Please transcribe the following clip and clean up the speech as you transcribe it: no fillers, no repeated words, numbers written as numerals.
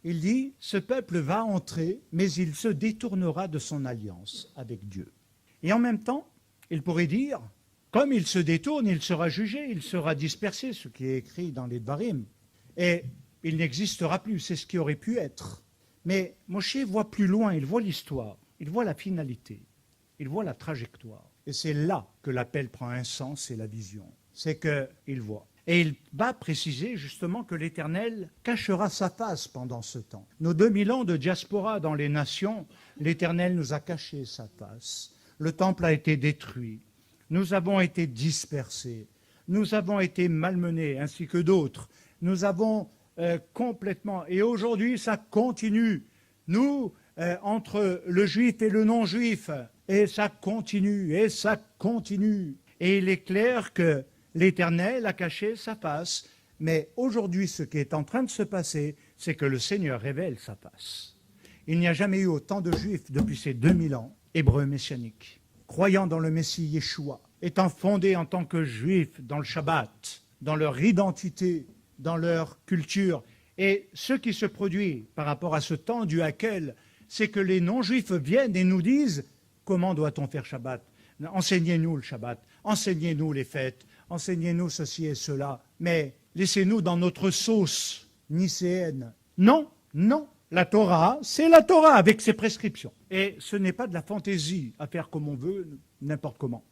il dit, ce peuple va entrer, mais il se détournera de son alliance avec Dieu. Et en même temps, il pourrait dire, comme il se détourne, il sera jugé, il sera dispersé, ce qui est écrit dans les Devarim. Et il n'existera plus, c'est ce qui aurait pu être. Mais Moshe voit plus loin, il voit l'histoire, il voit la finalité, il voit la trajectoire. Et c'est là que l'appel prend un sens et la vision. C'est qu'il voit. Et il va préciser justement que l'Éternel cachera sa face pendant ce temps. Nos 2000 ans de diaspora dans les nations, l'Éternel nous a caché sa face. Le temple a été détruit. Nous avons été dispersés. Nous avons été malmenés, ainsi que d'autres. Nous avons complètement... Et aujourd'hui, ça continue. Nous, entre le juif et le non-juif, et ça continue, et ça continue. Et il est clair que l'Éternel a caché sa face, mais aujourd'hui, ce qui est en train de se passer, c'est que le Seigneur révèle sa face. Il n'y a jamais eu autant de Juifs depuis ces 2000 ans, hébreux messianiques, croyant dans le Messie Yeshua, étant fondés en tant que Juifs dans le Shabbat, dans leur identité, dans leur culture. Et ce qui se produit par rapport à ce temps du Hakel, c'est que les non-Juifs viennent et nous disent « Comment doit-on faire Shabbat ? Enseignez-nous le Shabbat, enseignez-nous les fêtes, enseignez-nous ceci et cela, mais laissez-nous dans notre sauce nicéenne. » Non, non, la Torah, c'est la Torah avec ses prescriptions. Et ce n'est pas de la fantaisie à faire comme on veut, n'importe comment.